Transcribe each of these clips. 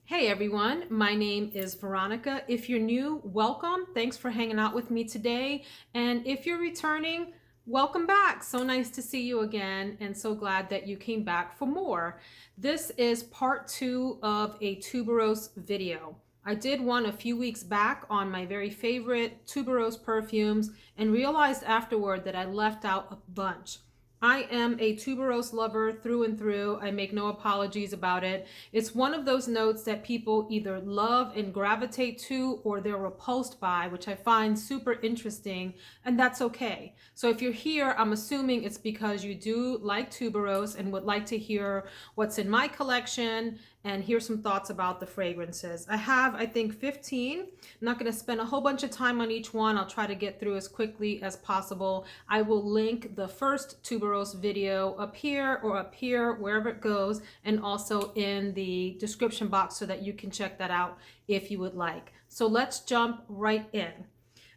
Hey everyone, my name is Veronica. If you're new, welcome. Thanks for hanging out with me today. And if you're returning, welcome back. So nice to see you again and so glad that you came back for more. This is part 2 of a Tuberose video. I did one a few weeks back on my very favorite Tuberose perfumes and realized afterward that I left out a bunch. I am a tuberose lover through and through. I make no apologies about it. It's one of those notes that people either love and gravitate to or they're repulsed by, which I find super interesting, and that's okay. So if you're here, I'm assuming it's because you do like tuberose and would like to hear what's in my collection and hear some thoughts about the fragrances. I have, I think, 15. I'm not going to spend a whole bunch of time on each one. I'll try to get through as quickly as possible. I will link the first Tuberose video up here or up here, wherever it goes, and also in the description box so that you can check that out if you would like. So let's jump right in.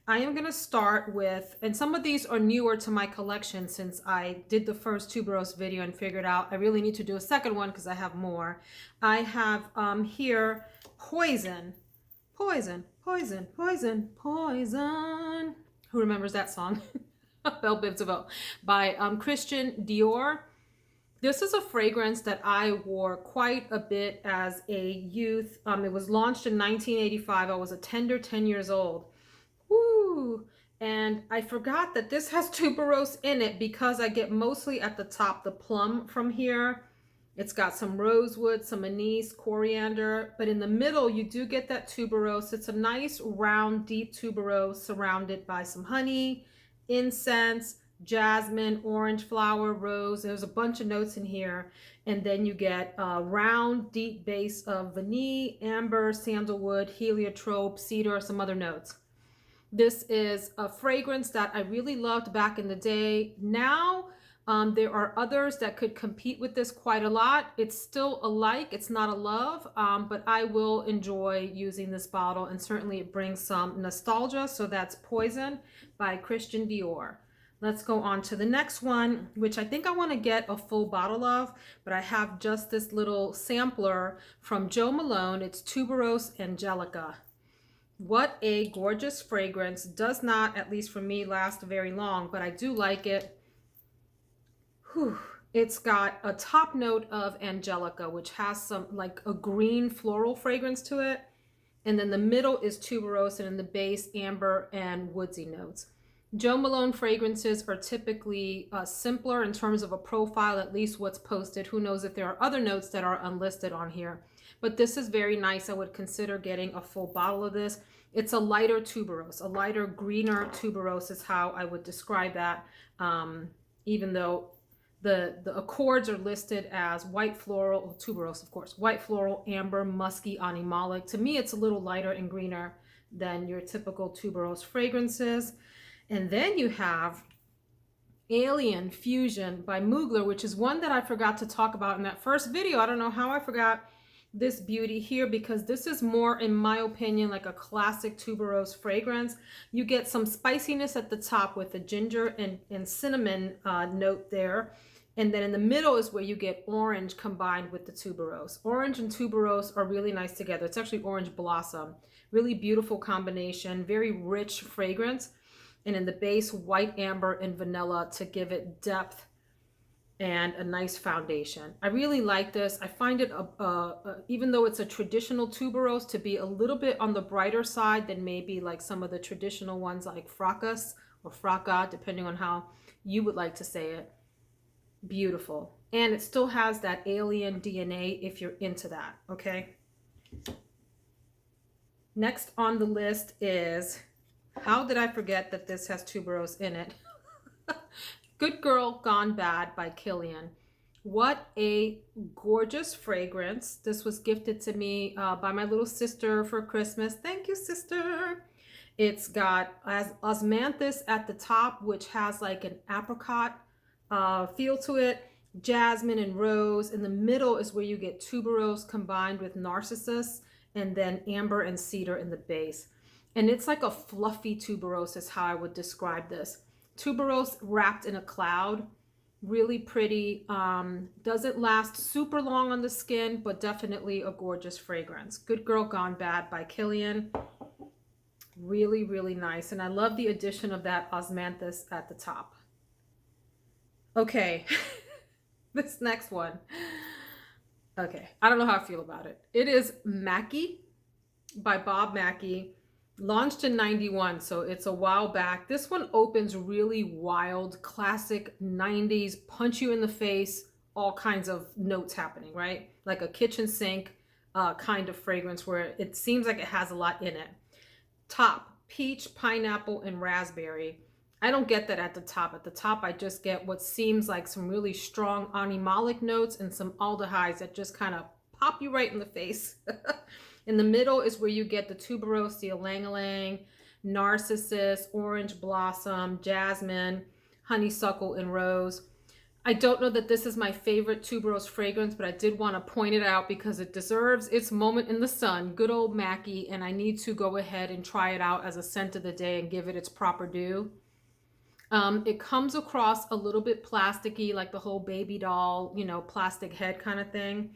I am going to start with, and some of these are newer to my collection since I did the first Tuberose video and figured out I really need to do a second one because I have more. I have here Poison. Poison, poison, poison, poison. Who remembers that song? Belle Biv DeVoe by Christian Dior. This is a fragrance that I wore quite a bit as a youth. It was launched in 1985. I was a tender 10 years old. Woo! And I forgot that this has tuberose in it because I get mostly at the top the plum from here. It's got some rosewood, some anise, coriander, but in the middle you do get that tuberose. It's a nice round deep tuberose surrounded by some honey, incense, jasmine, orange flower, rose. There's a bunch of notes in here. And then you get a round deep base of vanille, amber, sandalwood, heliotrope, cedar, some other notes. This is a fragrance that I really loved back in the day. Now, there are others that could compete with this quite a lot. It's still a like, it's not a love, but I will enjoy using this bottle, and certainly it brings some nostalgia. So that's Poison by Christian Dior. Let's go on to the next one, which I think I want to get a full bottle of, but I have just this little sampler from Jo Malone. It's Tuberose Angelica. What a gorgeous fragrance. Does not, at least for me, last very long, but I do like it. Whew. It's got a top note of Angelica, which has some like a green floral fragrance to it. And then the middle is tuberose, and in the base, amber and woodsy notes. Jo Malone fragrances are typically simpler in terms of a profile, at least what's posted. Who knows if there are other notes that are unlisted on here. But this is very nice. I would consider getting a full bottle of this. It's a lighter tuberose, a lighter, greener tuberose is how I would describe that, even though the accords are listed as white floral, tuberose of course, white floral, amber, musky, animalic. To me, it's a little lighter and greener than your typical tuberose fragrances. And then you have Alien Fusion by Mugler, which is one that I forgot to talk about in that first video. I don't know how I forgot this beauty here, because this is more, in my opinion, like a classic tuberose fragrance. You get some spiciness at the top with the ginger and cinnamon note there. And then in the middle is where you get orange combined with the tuberose. Orange and tuberose are really nice together. It's actually orange blossom. Really beautiful combination, very rich fragrance. And in the base, white amber and vanilla to give it depth and a nice foundation. I really like this. I find it, even though it's a traditional tuberose, to be a little bit on the brighter side than maybe like some of the traditional ones like Fracas or Fraca, depending on how you would like to say it. Beautiful. And it still has that alien DNA if you're into that, okay? Next on the list is, how did I forget that this has tuberose in it? Good Girl Gone Bad by Kilian. What a gorgeous fragrance. This was gifted to me by my little sister for Christmas. Thank you, sister. It's got osmanthus at the top, which has like an apricot feel to it, jasmine and rose. In the middle is where you get tuberose combined with narcissus, and then amber and cedar in the base. And it's like a fluffy tuberose is how I would describe this. Tuberose wrapped in a cloud. Really pretty. Doesn't last super long on the skin, but definitely a gorgeous fragrance. Good Girl Gone Bad by Kilian. Really, really nice. And I love the addition of that osmanthus at the top. Okay, this next one. Okay, I don't know how I feel about it. It is Mackie by Bob Mackie. Launched in 91, so it's a while back. This one opens really wild, classic 90s, punch you in the face, all kinds of notes happening, right? Like a kitchen sink kind of fragrance where it seems like it has a lot in it. Top, peach, pineapple, and raspberry. I don't get that at the top. At the top, I just get what seems like some really strong animalic notes and some aldehydes that just kind of pop you right in the face. In the middle is where you get the tuberose, the ylang-ylang, narcissus, orange blossom, jasmine, honeysuckle, and rose. I don't know that this is my favorite tuberose fragrance, but I did want to point it out because it deserves its moment in the sun. Good old Mackie, and I need to go ahead and try it out as a scent of the day and give it its proper due. It comes across a little bit plasticky, like the whole baby doll, you know, plastic head kind of thing.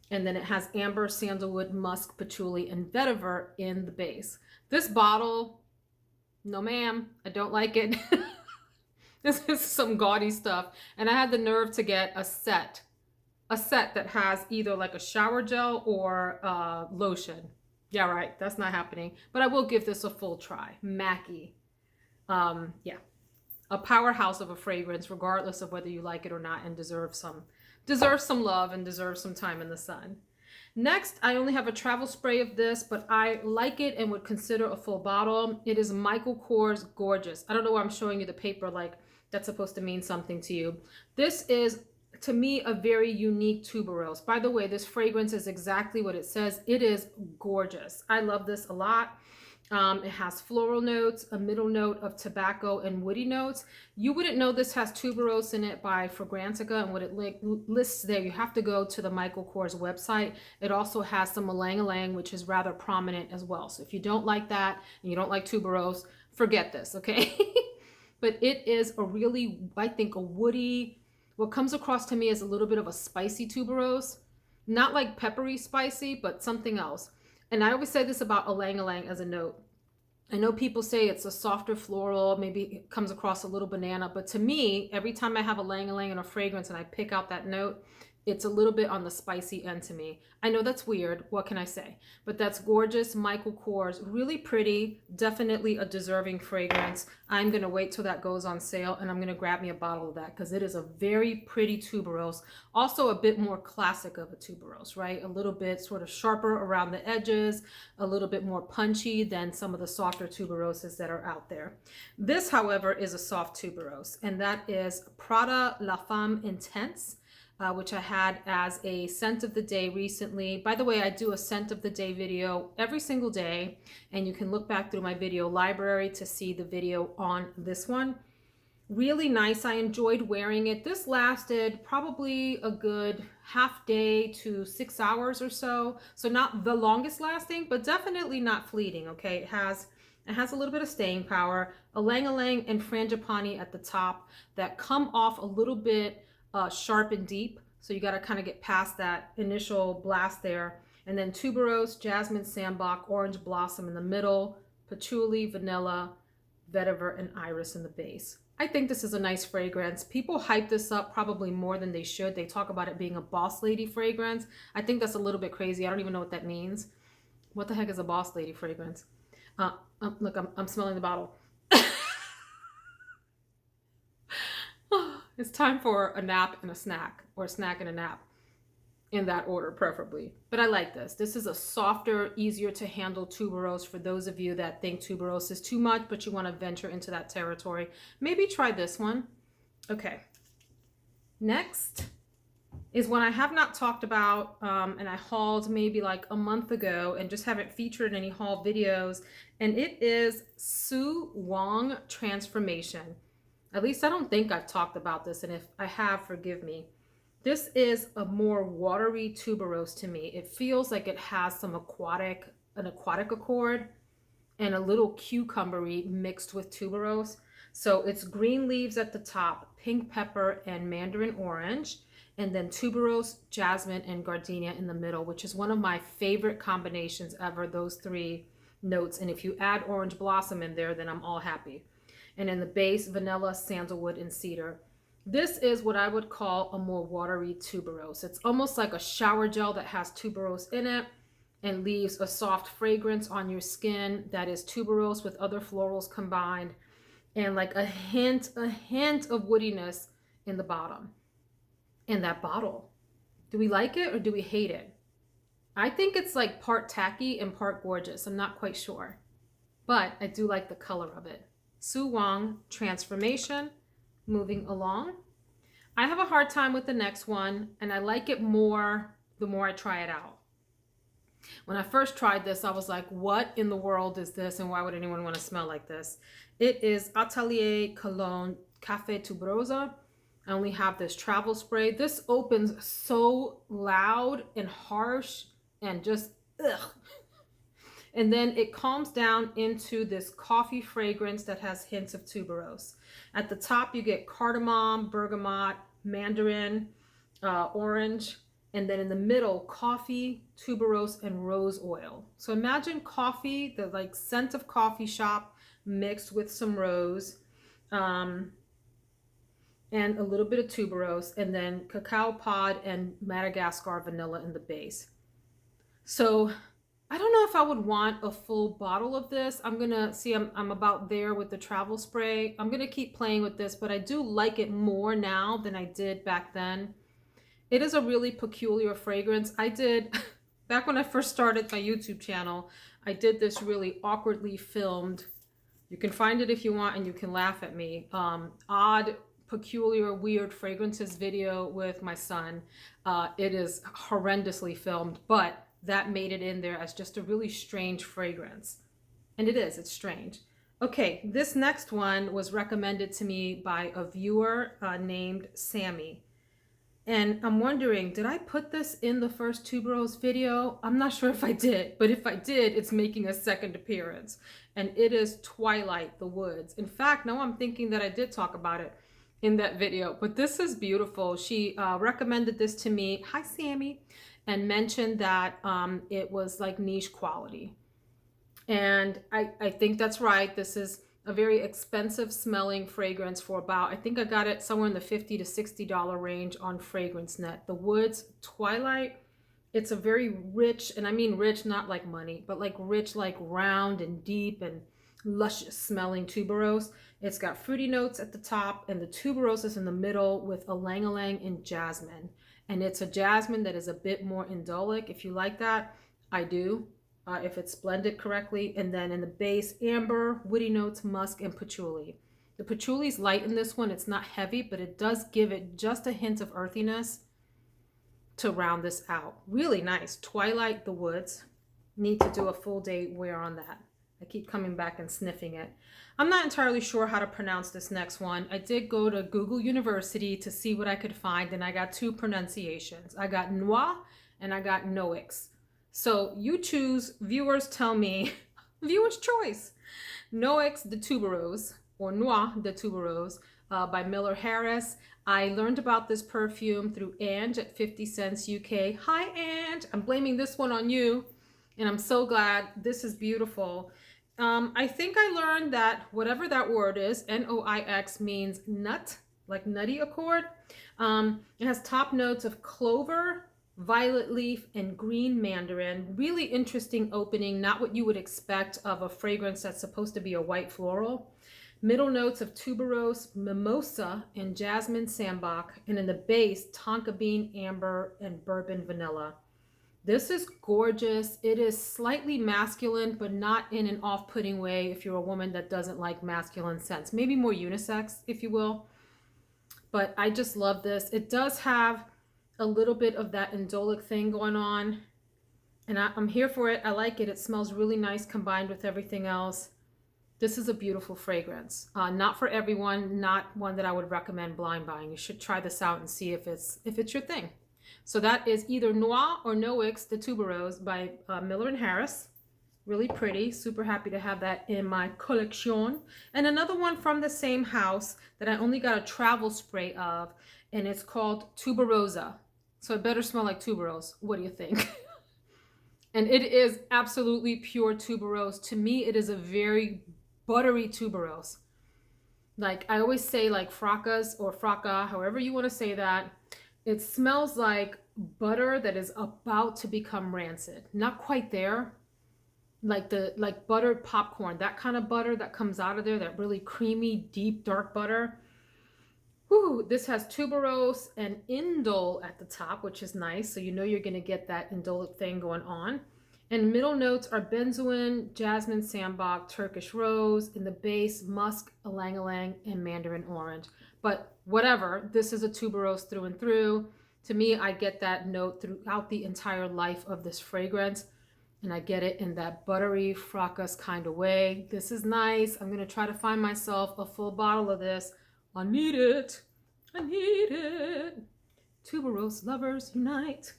And then it has amber, sandalwood, musk, patchouli, and vetiver in the base. This bottle, no ma'am, I don't like it. This is some gaudy stuff. And I had the nerve to get a set that has either like a shower gel or lotion. Yeah, right, that's not happening. But I will give this a full try. Mackie. Yeah, a powerhouse of a fragrance, regardless of whether you like it or not, and deserves some love and deserves some time in the sun. Next, I only have a travel spray of this, but I like it and would consider a full bottle. It is Michael Kors Gorgeous. I don't know why I'm showing you the paper like that's supposed to mean something to you. This is, to me, a very unique tuberose. By the way, this fragrance is exactly what it says. It is gorgeous. I love this a lot. It has floral notes, a middle note of tobacco and woody notes. You wouldn't know this has tuberose in it by Fragrantica and what it lists there. You have to go to the Michael Kors website. It also has some ylang-ylang, which is rather prominent as well. So if you don't like that and you don't like tuberose, forget this, okay? But it is a really, I think, a woody, what comes across to me is a little bit of a spicy tuberose. Not like peppery spicy, but something else. And I always say this about ylang-ylang as a note. I know people say it's a softer floral, maybe it comes across a little banana, but to me, every time I have a ylang-ylang in a fragrance and I pick out that note, it's a little bit on the spicy end to me. I know that's weird, what can I say? But that's gorgeous, Michael Kors, really pretty, definitely a deserving fragrance. I'm gonna wait till that goes on sale and I'm gonna grab me a bottle of that because it is a very pretty tuberose. Also a bit more classic of a tuberose, right? A little bit sort of sharper around the edges, a little bit more punchy than some of the softer tuberoses that are out there. This, however, is a soft tuberose, and that is Prada La Femme Intense. Which I had as a scent of the day recently. By the way, I do a scent of the day video every single day, and you can look back through my video library to see the video on this one. Really nice. I enjoyed wearing it. This lasted probably a good half day to 6 hours or so. So not the longest lasting, but definitely not fleeting, okay? It has a little bit of staying power, ylang-ylang and frangipani at the top that come off a little bit sharp and deep, so you got to kind of get past that initial blast there. And then tuberose, jasmine, sambac, orange blossom in the middle, patchouli, vanilla, vetiver, and iris in the base. I think this is a nice fragrance. People hype this up probably more than they should. They talk about it being a boss lady fragrance. I think that's a little bit crazy. I don't even know what that means. What the heck is a boss lady fragrance? Look, I'm smelling the bottle. It's time for a nap and a snack, or a snack and a nap, in that order preferably. But I like this. This is a softer, easier to handle tuberose for those of you that think tuberose is too much, but you want to venture into that territory. Maybe try this one. Okay. Next is one I have not talked about, and I hauled maybe like a month ago and just haven't featured in any haul videos, and it is Sue Wong Transformation. At least I don't think I've talked about this, and if I have, forgive me. This is a more watery tuberose to me. It feels like it has some aquatic accord and a little cucumbery mixed with tuberose. So it's green leaves at the top, pink pepper and mandarin orange, and then tuberose, jasmine, and gardenia in the middle, which is one of my favorite combinations ever, those three notes. And if you add orange blossom in there, then I'm all happy. And in the base, vanilla, sandalwood, and cedar. This is what I would call a more watery tuberose. It's almost like a shower gel that has tuberose in it and leaves a soft fragrance on your skin that is tuberose with other florals combined, and like a hint of woodiness in the bottom. And that bottle, do we like it or do we hate it? I think it's like part tacky and part gorgeous. I'm not quite sure, but I do like the color of it. Sue Wong, Transformation. Moving along. I have a hard time with the next one, and I like it more the more I try it out. When I first tried this, I was like, what in the world is this, and why would anyone want to smell like this? It is Atelier Cologne Café Tuberosa. I only have this travel spray. This opens so loud and harsh and just ugh. And then it calms down into this coffee fragrance that has hints of tuberose. At the top, you get cardamom, bergamot, mandarin, orange, and then in the middle, coffee, tuberose, and rose oil. So imagine coffee, the like scent of coffee shop mixed with some rose, and a little bit of tuberose, and then cacao pod and Madagascar vanilla in the base. So I don't know if I would want a full bottle of this. I'm gonna see, I'm about there with the travel spray. I'm gonna keep playing with this, but I do like it more now than I did back then. It is a really peculiar fragrance. I did, back when I first started my YouTube channel, I did this really awkwardly filmed, you can find it if you want and you can laugh at me, odd, peculiar, weird fragrances video with my son. It is horrendously filmed, but that made it in there as just a really strange fragrance. And it's strange. Okay, this next one was recommended to me by a viewer named Sammy. And I'm wondering, did I put this in the first Tuberose video? I'm not sure if I did, but if I did, it's making a second appearance. And it is Twilight, the Woods. In fact, now I'm thinking that I did talk about it in that video, but this is beautiful. She recommended this to me. Hi, Sammy. And mentioned that it was like niche quality. And I think that's right. This is a very expensive smelling fragrance for about, I think I got it somewhere in the $50 to $60 range on FragranceNet. The Woods Twilight, it's a very rich, and I mean rich, not like money, but like rich, like round and deep and luscious smelling tuberose. It's got fruity notes at the top, and the tuberose is in the middle with ylang-ylang and jasmine. And it's a jasmine that is a bit more indolic. If you like that, I do, if it's blended correctly. And then in the base, amber, woody notes, musk, and patchouli. The patchouli is light in this one. It's not heavy, but it does give it just a hint of earthiness to round this out. Really nice. Twilight, the Woods. Need to do a full day wear on that. I keep coming back and sniffing it. I'm not entirely sure how to pronounce this next one. I did go to Google University to see what I could find, and I got two pronunciations. I got Noix and I got Noix. So you choose, viewers tell me, viewer's choice. Noix de Tuberose, or Noix de Tuberose, by Miller Harris. I learned about this perfume through Ange at 50 Cents UK. Hi, Ange. I'm blaming this one on you, and I'm so glad. This is beautiful. I think I learned that whatever that word is, Noix, means nut, like nutty accord. It has top notes of clover, violet leaf, and green mandarin. Really interesting opening, not what you would expect of a fragrance that's supposed to be a white floral. Middle notes of tuberose, mimosa, and jasmine sambac, and in the base, tonka bean, amber, and bourbon vanilla. This is gorgeous. It is slightly masculine, but not in an off-putting way if you're a woman that doesn't like masculine scents. Maybe more unisex, if you will. But I just love this. It does have a little bit of that indolic thing going on. And I'm here for it. I like it. It smells really nice combined with everything else. This is a beautiful fragrance. Not for everyone, not one that I would recommend blind buying. You should try this out and see if it's your thing. So that is either Noix or Noix de Tuberose by Miller and Harris. Really pretty. Super happy to have that in my collection. And another one from the same house that I only got a travel spray of, and it's called Tuberosa. So it better smell like tuberose. What do you think? And it is absolutely pure tuberose. To me, it is a very buttery tuberose. Like I always say, like fracas or fraca, however you want to say that. It smells like butter that is about to become rancid. Not quite there. Like buttered popcorn, that kind of butter that comes out of there, that really creamy, deep, dark butter. Whew, this has tuberose and indole at the top, which is nice. So you know you're going to get that indole thing going on. And middle notes are benzoin, jasmine, sambac, Turkish rose. In the base, musk, ylang-ylang, and mandarin orange. But whatever, this is a tuberose through and through. To me, I get that note throughout the entire life of this fragrance. And I get it in that buttery, fracas kind of way. This is nice. I'm going to try to find myself a full bottle of this. I need it. I need it. Tuberose lovers unite.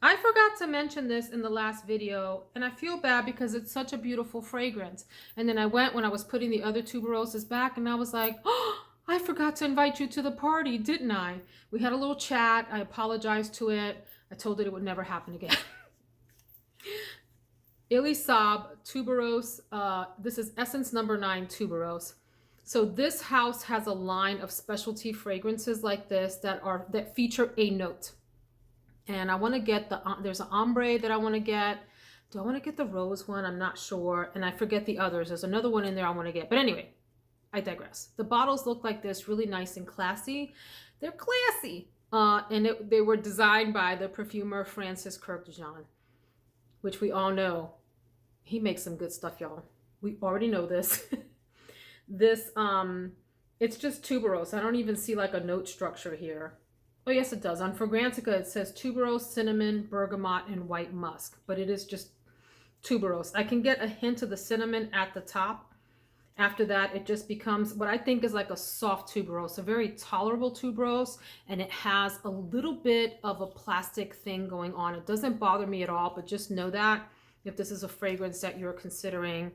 I forgot to mention this in the last video, and I feel bad because it's such a beautiful fragrance. And then I went when I was putting the other tuberoses back, and I was like, oh, I forgot to invite you to the party, didn't I? We had a little chat. I apologized to it. I told it would never happen again. Ellie Saab, Tuberose. This is Essence number 9 Tuberose. So this house has a line of specialty fragrances like this that feature a note. And I want to get there's an ombre that I want to get. Do I want to get the rose one? I'm not sure. And I forget the others. There's another one in there I want to get. But anyway, I digress. The bottles look like this, really nice and classy. They're classy. And they were designed by the perfumer Francis Kurkdjian, which we all know. He makes some good stuff, y'all. We already know this. This, it's just tuberose. I don't even see like a note structure here. Oh, yes, it does. On Fragrantica, it says tuberose, cinnamon, bergamot, and white musk. But it is just tuberose. I can get a hint of the cinnamon at the top. After that, it just becomes what I think is like a soft tuberose, a very tolerable tuberose. And it has a little bit of a plastic thing going on. It doesn't bother me at all, but just know that if this is a fragrance that you're considering.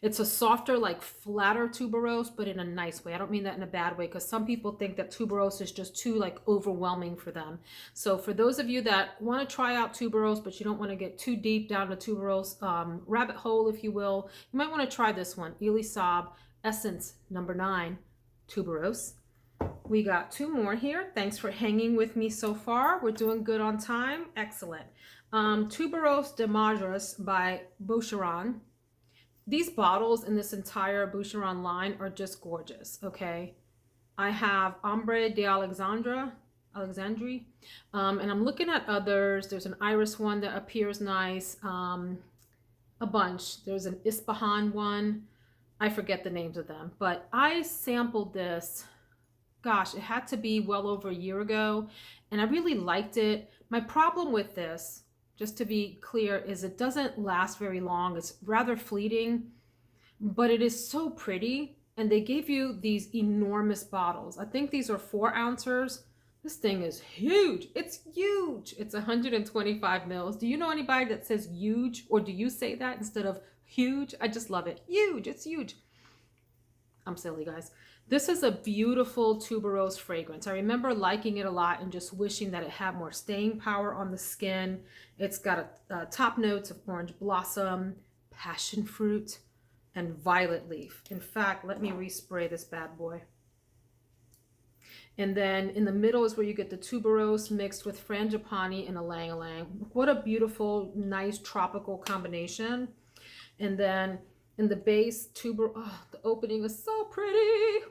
It's a softer, like flatter tuberose, but in a nice way. I don't mean that in a bad way, because some people think that tuberose is just too like overwhelming for them. So for those of you that want to try out tuberose, but you don't want to get too deep down the tuberose rabbit hole, if you will, you might want to try this one. Ellie Saab, Essence number 9 Tuberose. We got 2 more here. Thanks for hanging with me so far. We're doing good on time. Excellent. Tuberose de Madras by Boucheron. These bottles in this entire Boucheron line are just gorgeous, okay? I have Ombre de Alexandrie, and I'm looking at others. There's an iris one that appears nice, a bunch. There's an Ispahan one. I forget the names of them, but I sampled this, gosh, it had to be well over a year ago, and I really liked it. My problem with this, just to be clear, is it doesn't last very long. It's rather fleeting, but it is so pretty. And they gave you these enormous bottles. I think these are 4 ounces. This thing is huge. It's huge. It's 125 mils. Do you know anybody that says huge? Or do you say that instead of huge? I just love it. Huge. It's huge. I'm silly, guys. This is a beautiful tuberose fragrance. I remember liking it a lot and just wishing that it had more staying power on the skin. It's got a top notes of orange blossom, passion fruit, and violet leaf. In fact, let me respray this bad boy. And then in the middle is where you get the tuberose mixed with frangipani and ylang-ylang. What a beautiful, nice tropical combination. And then in the base, the opening is so pretty.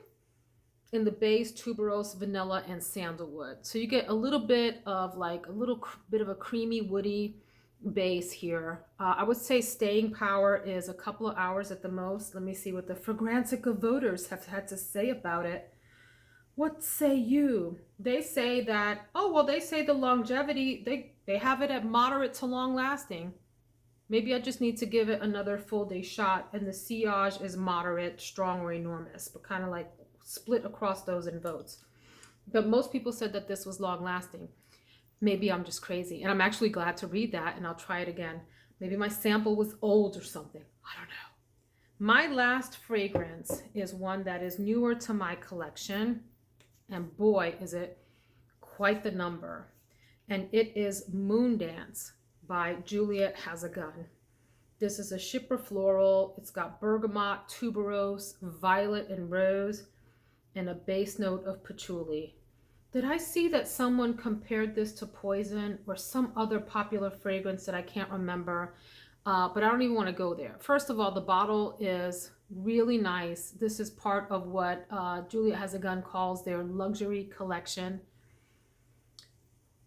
In the base, tuberose, vanilla, and sandalwood. So you get a little bit of like a little bit of a creamy, woody base here. I would say staying power is a couple of hours at the most. Let me see what the Fragrantica voters have had to say about it. What say you? They say that, oh, well, they say the longevity, they have it at moderate to long lasting. Maybe I just need to give it another full day shot. And the sillage is moderate, strong, or enormous, but kind of like split across those in votes. But most people said that this was long lasting. Maybe I'm just crazy. And I'm actually glad to read that, and I'll try it again. Maybe my sample was old or something. I don't know. My last fragrance is one that is newer to my collection. And boy, is it quite the number. And it is Moon Dance by Juliette Has a Gun. This is a shipper floral. It's got bergamot, tuberose, violet, and rose, and a base note of patchouli. Did I see that someone compared this to Poison or some other popular fragrance that I can't remember? But I don't even want to go there. First of all, the bottle is really nice. This is part of what Juliette Has a Gun calls their luxury collection.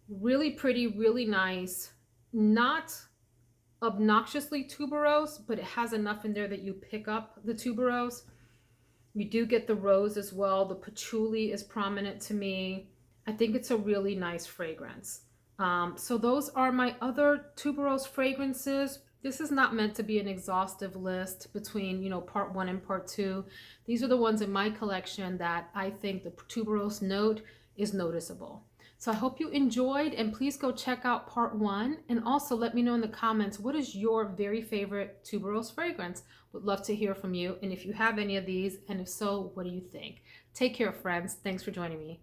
Really pretty, really nice. Not obnoxiously tuberose, but it has enough in there that you pick up the tuberose. You do get the rose as well. The patchouli is prominent to me. I think it's a really nice fragrance. So those are my other tuberose fragrances. This is not meant to be an exhaustive list between, part 1 and part 2. These are the ones in my collection that I think the tuberose note is noticeable. So I hope you enjoyed, and please go check out part 1, and also let me know in the comments, what is your very favorite tuberose fragrance? Would love to hear from you, and if you have any of these, and if so, what do you think? Take care, friends. Thanks for joining me.